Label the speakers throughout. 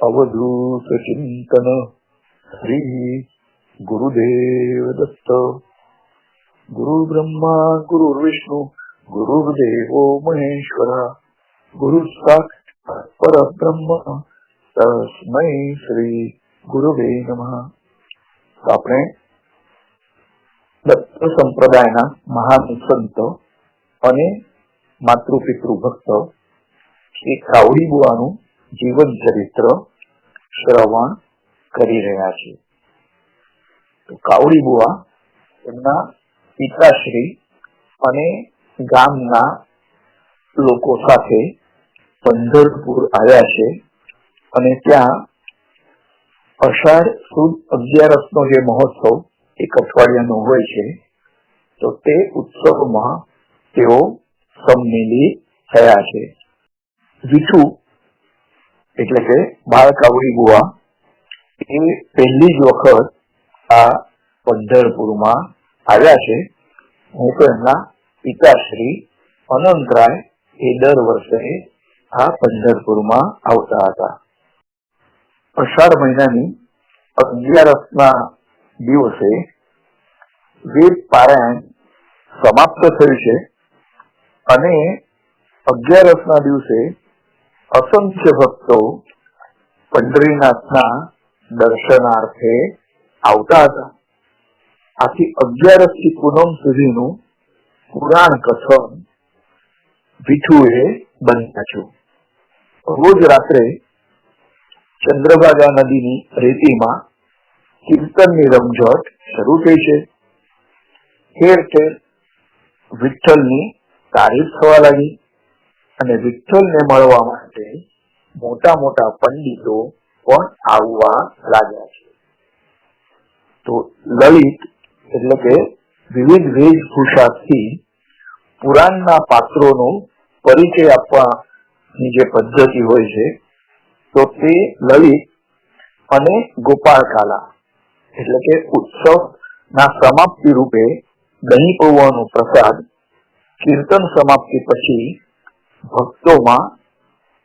Speaker 1: अवधूत चिंतन श्री गुरुदेव दत्त। गुरु ब्रह्मा गुरुर्विष्णु गुरुर्देवो महेश्वरा गुरु साक्षात् परब्रह्म तस्मै श्री गुरुवे नमः। આપણે દત્ત સંપ્રદાયના મહાન સંતો અને માતૃપિતૃ ભક્તો શ્રી કાવડી બુવાનું જીવન ચરિત્ર શ્રવણ કરી રહ્યા છે। તો કાવડી બુવા એમના પિતાશ્રી અને ગામના લોકો સાથે પંઢરપુર આવ્યા છે અને ત્યાં અષાઢ સુદ 11નો જે મહોત્સવ એક અઠવાડિયાનો હોય છે તો તે ઉત્સવમાં તેઓ સંમિલિત થયા છે। વિઠુ એટલે કે બાળ કાવડી બુવા એ પહેલી જ વખત આ પંઢરપુરમાં આવ્યા છે। હું તો એમના પિતાશ્રી અનંતરાય એ દર વર્ષે આ પંઢરપુરમાં આવતા હતા। અષાઢ મહિનાની 11ના દિવસે વેદ પારાયણ સમાપ્ત થયું છે અને 11ના દિવસે અસંખ્ય ભક્તો પંઢરીનાથના દર્શનાર્થે આવતા હતા। આથી 11 થી પૂનમ સુધીનું પુરાણ કથન વિઠુએ બંધાયું। રોજ રાત્રે ચંદ્રભાગા નદીની રેતીમાં કીર્તનની રમઝટ શરૂ થઈ છે। ઠેર ઠેર વિઠ્ઠલની તારીફ થવા લાગી અને વિઠ્ઠલને મળવા માટે મોટા મોટા પંડિતો પણ આવવા લાગ્યા છે। તો લલિત એટલે કે વિવિધ વેશભૂષાથી પુરાણના પાત્રોનો પરિચય આપવાની જે પદ્ધતિ હોય છે તો તે લલિત અને ગોપાળ કાલા એટલે કે ઉત્સવના સમાપ્તિ રૂપે દહીં પૌવાનો પ્રસાદ કીર્તન સમાપ્તિ પછી ભક્તોમાં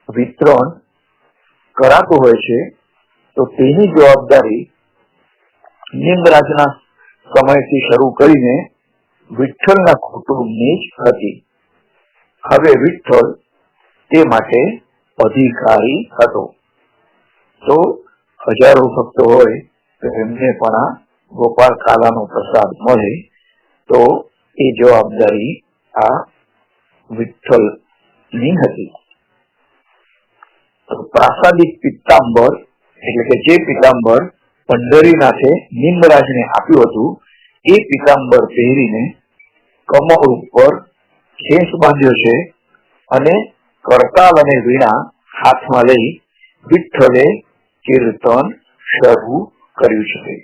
Speaker 1: વિતરણ કરાતું હોય છે તો તેની જવાબદારી નિમરાજના સમયથી શરૂ કરીને વિઠ્ઠલના કુટુંબની જ હતી। હવે વિઠ્ઠલ તે માટે અધિકારી હતો। તો હજારો ભક્તો હોય તો એમને પણ આ ગોપાળ કાલાનો પ્રસાદ મળે તો એ જવાબદારી આ વિઠ્ઠલની હતી। તો પ્રાસાદિક પિત્તાંબર એટલે કે જે પિત્તાંબર પંઢરીનાથે નિમરાજને આપ્યું હતું એ પિત્તાંબર પહેરીને કમર ઉપર ખેસ બાંધ્યો છે અને કરતાલ અને વીણા હાથમાં લઈ વિઠ્ઠલે કીર્તન શરૂ કર્યું છે।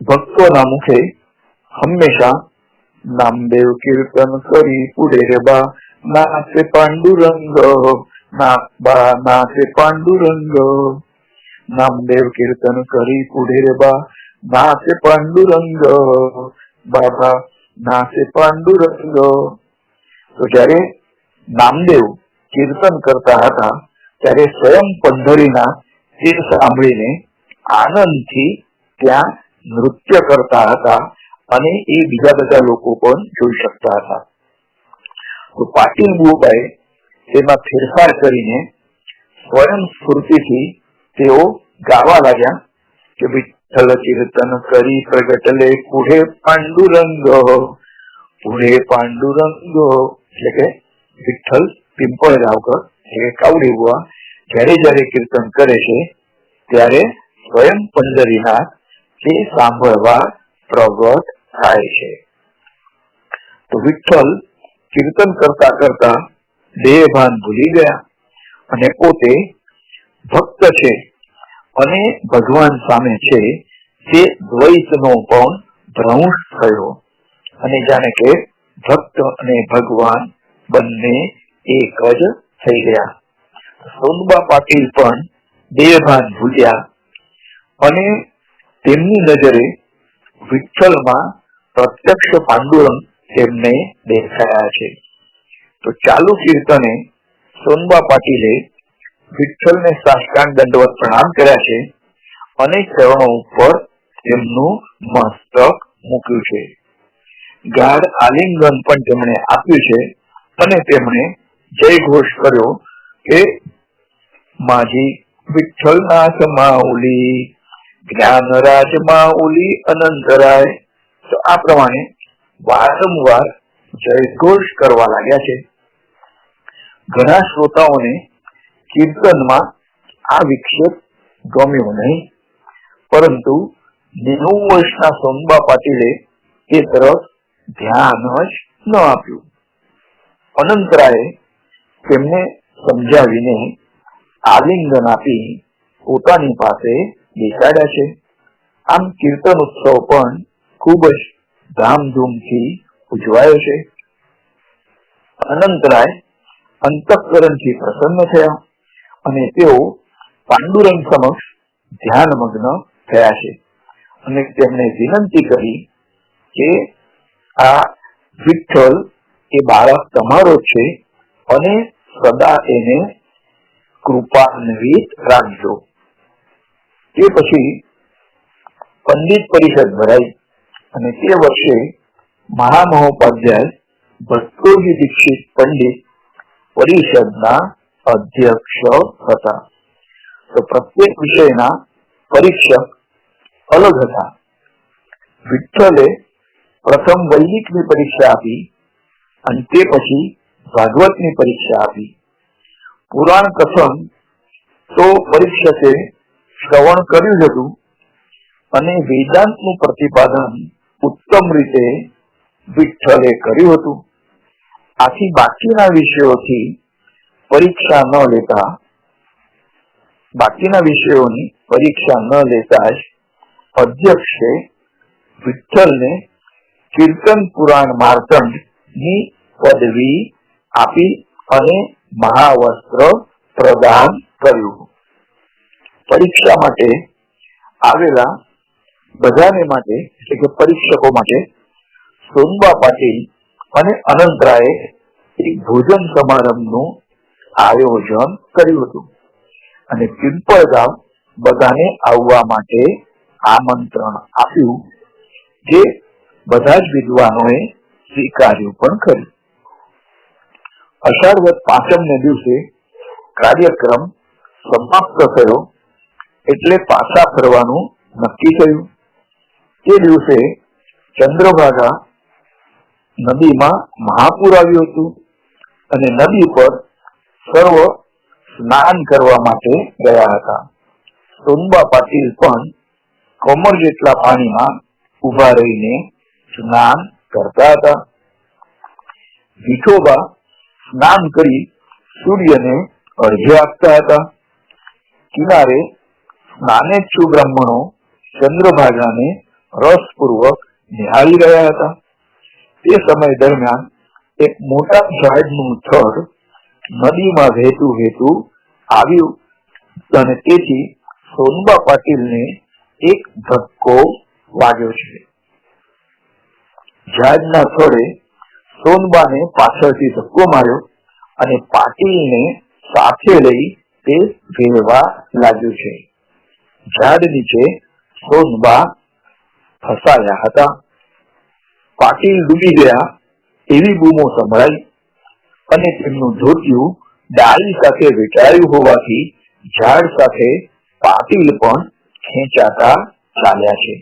Speaker 1: ભક્તોના મુખે હંમેશા નામદેવ કીર્તન કરી પુડે રે બા નાચે પાંડુરંગ નાચે પાંડુરંગ નામદેવ કીર્તન કરી પુડે રે બા નાચે પાંડુરંગ બાબા નાચે પાંડુરંગ। તો જયારે નામદેવ કીર્તન કરતા હતા ત્યારે સ્વયં પંઢરીના તે સાંભળીને આનંદથી ત્યાં નૃત્ય કરતા હતા અને એ બીજા બધા લોકો પણ જોઈ શકતા હતા। તો પાટીલ બુવાએ તેમાં ફેરફાર કરીને સ્વયં સ્ફૂર્તિથી તેઓ ગાવા લાગ્યા કે વિઠ્ઠલ કીર્તન કરી પ્રગટલે પુઢે પાંડુરંગ એટલે કે વિઠ્ઠલ પિંપળગાંવકર એટલે કાવડી બુવા જયારે જયારે કીર્તન કરે છે ત્યારે સ્વયં પંઢરીનાથ તે સાંભળવા પ્રગટ થાય છે। તો વિઠ્ઠલ કીર્તન કરતા કરતા દેહભાન ભૂલી ગયા અને પોતે ભક્ત છે અને ભગવાન સામે છે તે દ્વૈતનો પણ ભ્રંશ થયો અને જાણે કે ભક્ત અને ભગવાન બંને એક જ થઈ ગયા। સોનબા પાટીલ પણ દેહભાન ભૂલ્યા અને તેમની નજરે વિઠ્ઠલમાં પ્રત્યક્ષ પાંડુરંગ તેમને દેખાયા છે। તો ચાલુ કીર્તને સોનબા પાટીલે વિઠ્ઠલને સાષ્ટાંગ દંડવત પ્રણામ કર્યા છે અને ચરણો ઉપર તેમનું મસ્તક મૂક્યું છે. ગાઢ આલિંગન પણ તેમણે આપ્યું છે અને તેમણે જય ઘોષ કર્યો કે માજી વિઠ્ઠલનાથ માઉલી, જ્ઞાનરાજ માઉલી અનંતરાય. તો આ પ્રમાણે વારંવાર જયઘોષ કરવા લાગ્યા છે. ઘણા શ્રોતાઓને કીર્તનમાં આ વિક્ષેપ ગમ્યો નહીં, પરંતુ 90 વર્ષના સોનબા પાટીલે એ તરફ ધ્યાન જ ન આપ્યું. અનંતરાયે તેમને સમજાવીને આલિંગન આપી પોતાની પાસે બેસાડ્યા છે. આમ કીર્તન ઉત્સવ પણ ખૂબ જ ધામધૂમથી ઉજવાયો છે. અનંતરાય અંતઃકરણથી પ્રસન્ન થયા અને તેઓ પાંડુરંગ સમક્ષ ધ્યાનમગ્ન થયા છે અને તેમણે વિનંતી કરી કે આ વિઠ્ઠલ એ બાળક તમારો છે અને સદા એને કૃપાન્વિત રાખજો. તે પછી પંડિત પરિષદ ભરાઈ અને તે વર્ષે મહામહોપાધ્યાય ભટ્ટોજી દીક્ષિત પંડિત પરિષદના અધ્યક્ષ હતા. તો પ્રત્યેક વિષયના પરીક્ષક અલગ હતા. વિઠ્ઠલે પ્રથમ વૈદિકની પરીક્ષા આપી અને તે પછી ભાગવતની પરીક્ષા આપી. પુરાણ કથન તો પરીક્ષકે શ્રવણ કર્યું જ હતું અને વેદાંતનું પ્રતિપાદન ઉત્તમ રીતે વિઠ્ઠલે કર્યું હતું. આથી બાકીના વિષયોથી પરીક્ષા ન લેતા જ અધ્યક્ષે વિઠ્ઠલને કીર્તન પુરાણ માર્તંડ ની પદવી આપી અને મહાવસ્ત્ર પ્રદાન કર્યું. પરીક્ષા માટે આવેલા બધાને માટે એટલે કે પરીક્ષકો માટે સોનબા પાટીલ અને અનંતરાયે એક ભોજન સમારંભનું આયોજન કર્યું હતું અને પિંપળગામ બધાને આવવા માટે આમંત્રણ આપ્યું, જે બધા જ વિદ્વાનોએ સ્વીકાર્યું પણ કર્યું. અષાઢ વદ પાંચમને દિવસે કાર્યક્રમ સમાપ્ત થયો એટલે પાછા ફરવાનું નક્કી થયું. તે દિવસે ચંદ્રભાગા નદીમાં મહાપૂર આવ્યું હતું અને નદી પર સર્વ સ્નાન કરવા માટે ગયા હતા. સોનબા પાટીલ પણ કમર જેટલા પાણીમાં ઉભા રહીને સ્નાન કરતા હતા. વિઠોબા સ્નાન કરી સૂર્યને અર્ઘ્ય આપતા હતા. કિનારે સ્નાનેચ્છુ બ્રાહ્મણો ચંદ્રભાગાને રસપૂર્વક નિહાળી રહ્યા હતા. તે સમય દરમિયાન એક મોટા ઝાડનું થડ નદીમાં વહેતું આવ્યું અને તેથી સોનબા પાટીલને એક ધક્કો વાગ્યો છે. ઝાડના થડે સોનબાને પાછળથી ધક્કો માર્યો અને પાટીલને સાથે લઈ તે વહેવા લાગ્યું છે. ઝાડ નીચે સોનબા ફસાયા હતા. પાટીલ ડૂબી ગયા એવી બૂમો સંભળાઈ અને તેમનું ધોતિયું ડાળી સાથે વીંટાળ્યું હોવાથી ઝાડ સાથે પાટીલ પણ ખેંચાતા ચાલ્યા છે.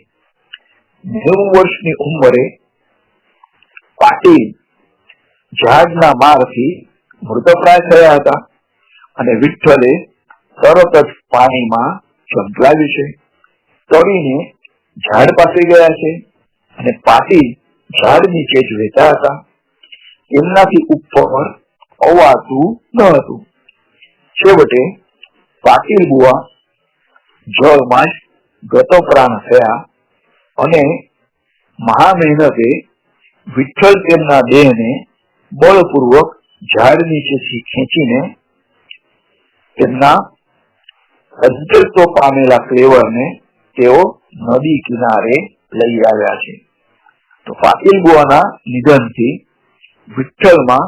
Speaker 1: 90 વર્ષની ઉંમરે પાટીલ ઝાડના મારથી મૃતપ્રાય થયા હતા અને વિઠ્ઠલે તરત જ પાણીમાં ઝંપલાવ્યું છે. તળીને ઝાડ પાસે ગયા છે અને પાટીલ ઝાડ નીચે જ વહેતા હતા. એમનાથી ઉપર અવાતું ન હતું. છેવટે પાટીલ બુઆ જળમાં જ ગતપ્રાણ થયા અને મહા મહેનતે વિઠ્ઠલ તેમના દેહને બળપૂર્વક ઝાડ નીચેથી ખેંચીને તેમના અદ્વૈતો પામેલા ક્લેવરને તેઓ નદી કિનારે લઈ આવ્યા છે. તો પાટીલ બુઆના નિધનથી વિઠ્ઠલમાં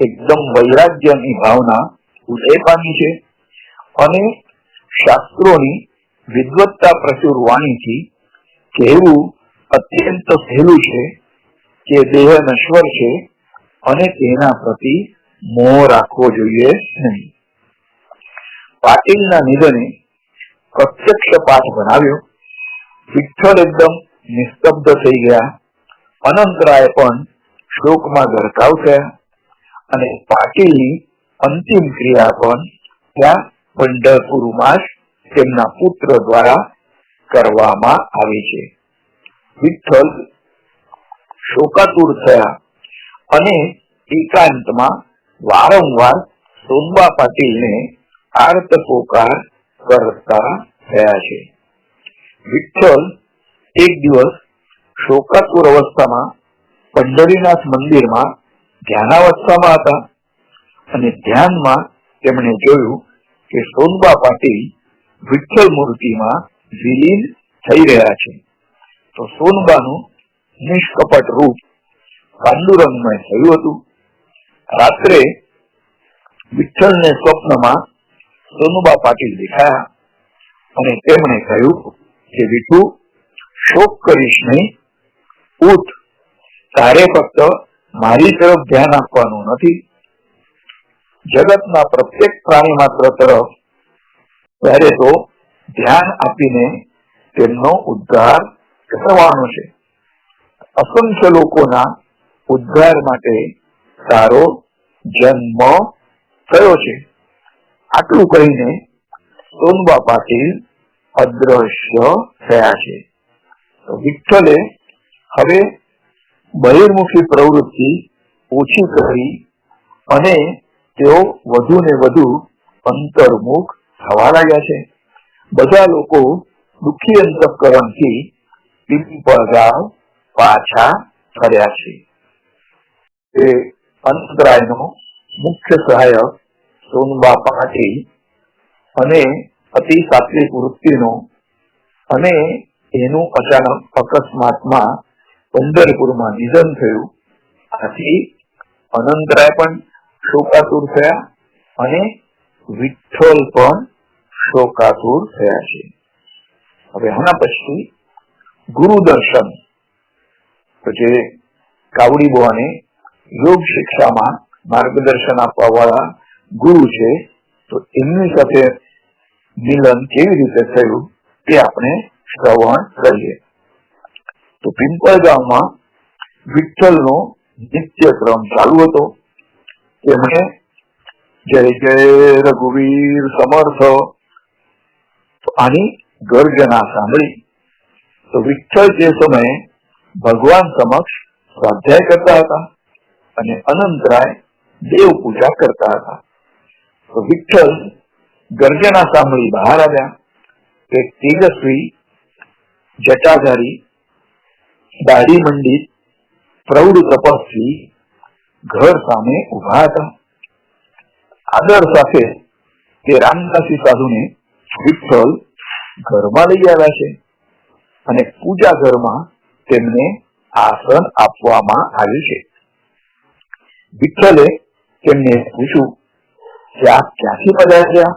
Speaker 1: એકદમ વૈરાગ્યની ભાવના ઉદય પામી છે અને શાસ્ત્રોની વિદ્વત્તા પ્રચુર વાણીથી કહેવું અત્યંત સહેલું છે કે દેહ નશ્વર છે અને તેના પ્રતિ મોહ રાખવો જોઈએ નહીં. પાટીલના નિધને પ્રત્યક્ષ પાઠ બનાવ્યો. વિઠ્ઠલ એકદમ નિસ્તબ્ધ થઈ ગયા. અનંતરાય પણ શોકમાં ગરકાવ થયા અને પાટીલની અંતિમ ક્રિયા પણ ત્યાં પંઢરપુરમાં તેમના પુત્ર દ્વારા કરવામાં આવી છે. વિઠ્ઠલ શોકાતુર થયા અને એકાંતમાં વારંવાર સોનબા પાટીલને આર્ત પોકાર કરતા થયા છે. વિઠ્ઠલ એક દિવસ શોકાતુર અવસ્થામાં પંઢરીનાથ મંદિરમાં ધ્યાનાવસ્થામાં હતા અને ધ્યાનમાં તેમણે જોયું કે સોનબા પાટીલ વિઠ્ઠલ મૂર્તિમાં વિલીન થઈ રહ્યા છે. તો સોનબાનું નિષ્કપટ રૂપ પાંડુરંગમય થયું હતું. રાત્રે વિઠ્ઠલને સ્વપ્નમાં સોનબા પાટીલ દેખાયા અને તેમણે કહ્યું કે વિઠુ, શોક કરીશ નહીં, ઉઠ, તારે ફક્ત મારી તરફ ધ્યાન આપવાનું નથી, જગતના પ્રત્યેક પ્રાણી માત્ર તરફ ત્યારે તો ધ્યાન આપીને તેમનો ઉદ્ધાર કરવાનો છે. અસંખ્ય લોકોના ઉદ્ધાર માટે તારો જન્મ થયો છે. આટલું કહીને સોનબા પાટીલ અદ્રશ્ય થયા છે. તો વિઠ્ઠલે હવે બહિર્મુખી પ્રવૃત્તિ ઓછી કરી અને તેઓ વધુ ને વધુ અંતર્મુખ થવા લાગ્યા છે. બધા લોકો દુઃખી અંતઃકરણથી પિંપળગાંવ પાછા ફર્યા છે. એ અંતરાયનો મુખ્ય સહાયક સોનબા પાટીલ અને અતિ સાત્વિક વૃત્તિનો અને એનું અચાનક અકસ્માતમાં પંઢરપુરમાં નિધન થયું. આથી અનંતરાય પણ શોકાતુર થયા અને વિઠ્ઠલ પણ શોકાતુર થયા છે. હવે આના પછી ગુરુ દર્શન, તો જે કાવડી બુવાને યોગ શિક્ષામાં માર્ગદર્શન આપવા વાળા ગુરુ છે, તો એમની સાથે મિલન કેવી રીતે થયું તે આપણે શ્રવણ કરીએ. તો પિંપળગાંવમાં વિઠ્ઠલનો નિત્યક્રમ ચાલુ હતો. તેમણે જય જય રઘુવીર સમર્થ આની ગર્જના સાંભળી. તો વિઠ્ઠલ તે સમયે ભગવાન સમક્ષ સ્વાધ્યાય કરતા હતા અને અનંતરાય દેવ પૂજા કરતા હતા. તો વિઠ્ઠલ ગર્જના સાંભળી બહાર આવ્યા. એક તેજસ્વી જટાધારી દાઢી મંડિત પ્રૌઢ તપસ્વી ઘર સામે ઉભા હતા. આદર સાથે તે રામદાસી સાધુને વિઠ્ઠલ ઘરમાં લઈ આવ્યા છે અને પૂજા ઘરમાં તેમને આસન આપવામાં આવ્યું છે. વિઠ્ઠલે તેમને પૂછ્યું કે આપ ક્યાંથી પધાર્યા?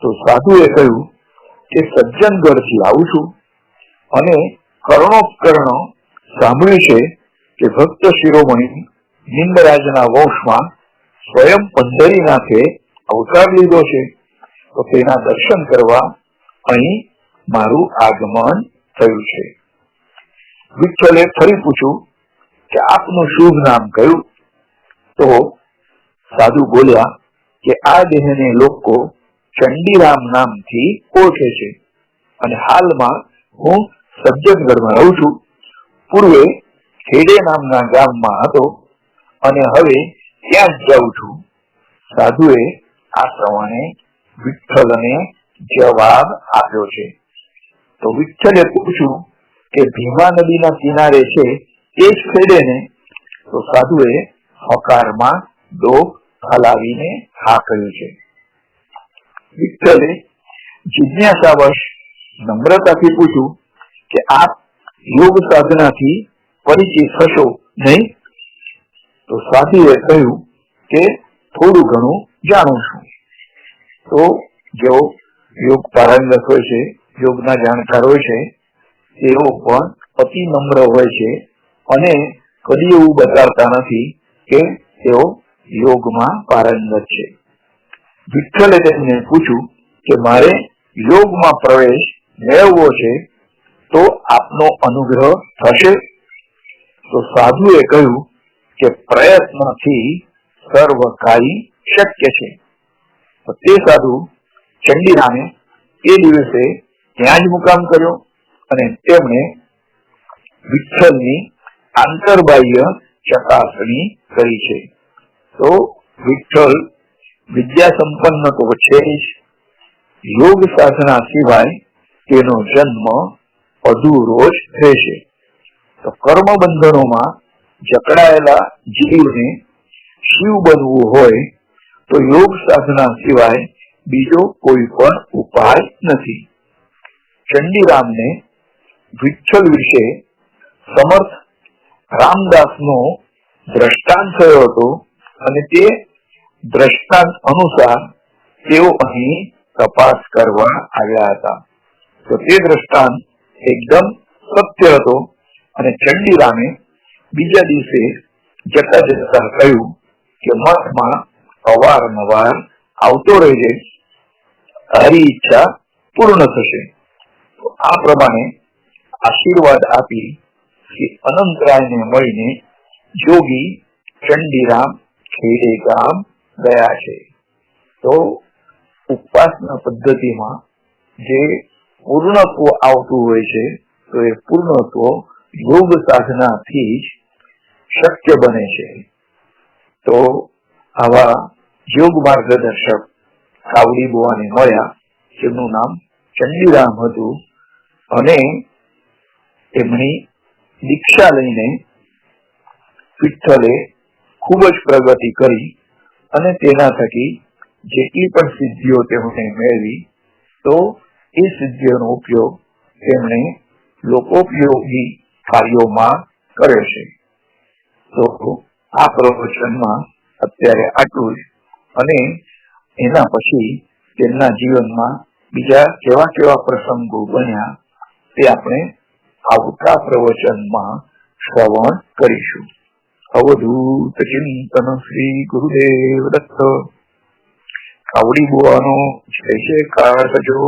Speaker 1: તો સાધુએ કહ્યું કે સજ્જન ઘરથી આવું છું અને કર્ણોપકર્ણ સાંભળ્યું છે કે ભક્ત શિરોમણી નિંદરાજના વંશમાં સ્વયં પંઢરીનાથે અવતાર લીધો છે, તો તેના દર્શન કરવા અહીં મારું આગમન થયું છે. વિઠ્ઠલે ફરી પૂછ્યું કે આપનું શુભ નામ કયું? તો સાધુ બોલ્યા કે આ દેહને લોકો ચંડીરામ નામથી ઓળખે છે અને હાલમાં હું સજ્જનગઢમાં રહું છું. પૂર્વે ખેડે નામના ગામમાં હતો અને હવે ત્યાં જ જાઉં છું. સાધુએ આ પ્રમાણે વિઠ્ઠલને જવાબ આપ્યો છે. તો વિઠ્ઠલે પૂછ્યું કે ભીમા નદીના કિનારે છે એ જ ખેડે ને? તો સાધુએ હકારમાં ડોક હલાવીને હા કહ્યું છે. વિઠ્ઠલે જિજ્ઞાસાવશ નમ્રતાથી પૂછ્યું કે આપ યોગ સાધનાથી પરિચિત થશો નહીં? તો સાધુએ કહ્યું કે થોડું ઘણું જાણું છું. તો જેઓ યોગ પારંગત હોય છે, યોગના જાણકાર હોય છે, તેઓ પણ અતિ નમ્ર હોય છે અને કદી એવું બતાવતા નથી કે તેઓ યોગમાં પારંગત છે. વિઠ્ઠલે તેમને પૂછ્યું કે મારે યોગમાં પ્રવેશ મેળવવો છે તો આપનો અનુગ્રહ થશે? તો સાધુએ કહ્યું કે પ્રયત્નથી સર્વ કાર્ય શક્ય છે. તે સાધુ ચંડીરામે એ દિવસે ત્યાં જ મુકામ કર્યો અને તેમણે વિઠ્ઠલની આંતરબાહ્ય ચકાસણી કરી છે. તો વિઠ્ઠલ વિદ્યા સંપન્ન તો છે જ, યોગ સાધના સિવાય તેનો જન્મ અધૂરો જ રહેશે. તો કર્મ બંધનોમાં જકડાયેલા જીવને શિવ બનવું હોય તો યોગ સાધના સિવાય બીજો કોઈ પણ ઉપાય નથી. ચંડીરામને વિઠ્ઠલ વિશે સમર્થ રામદાસનો દ્રષ્ટાંત થયો હતો અને તે દ્રષ્ટાંત અનુસાર તેઓ અહીં તપાસ કરવા આવ્યા હતા. તો તે દ્રષ્ટાંત એકદમ સત્ય હતો અને ચંડીરામે બીજા દિવસે જતા જતા કહ્યું કે મઠમાં અવારનવાર આવતો રહેજે, તારી ઈચ્છા પૂર્ણ થશે. તો આ પ્રમાણે આશીર્વાદ આપી કે અનંતરાયને મળીને યોગી ચંડીરામ ખેડે ગામ ગયા છે. તો ઉપાસના પદ્ધતિમાં જે પૂર્ણત્વ આવતું હોય છે તો એ પૂર્ણત્વ યોગ સાધનાથી જ શક્ય બને છે. તો આવા યોગ માર્ગદર્શક કાવડી બુવાને મળ્યા, જેમનું નામ ચંડીરામ હતું અને એમની દીક્ષા લઈને વિઠ્ઠલે ખૂબ જ પ્રગતિ કરી અને તેના થકી જેટલી પણ સિદ્ધિઓ તેમણે મેળવી તો એ સિદ્ધિઓનો ઉપયોગ તેમણે લોકોપયોગી કાર્યોમાં કરે છે. તો આ પ્રવચનમાં અત્યારે આટલું જ અને એના પછી તેમના જીવનમાં બીજા કેવા કેવા પ્રસંગો બન્યા તે આપણે આવતા પ્રવચનમાં શ્રવણ કરીશું. અવધૂત ચિંતન શ્રી ગુરુદેવ દત્ત. કાવડી બુવાનો જય જયકાર કરજો.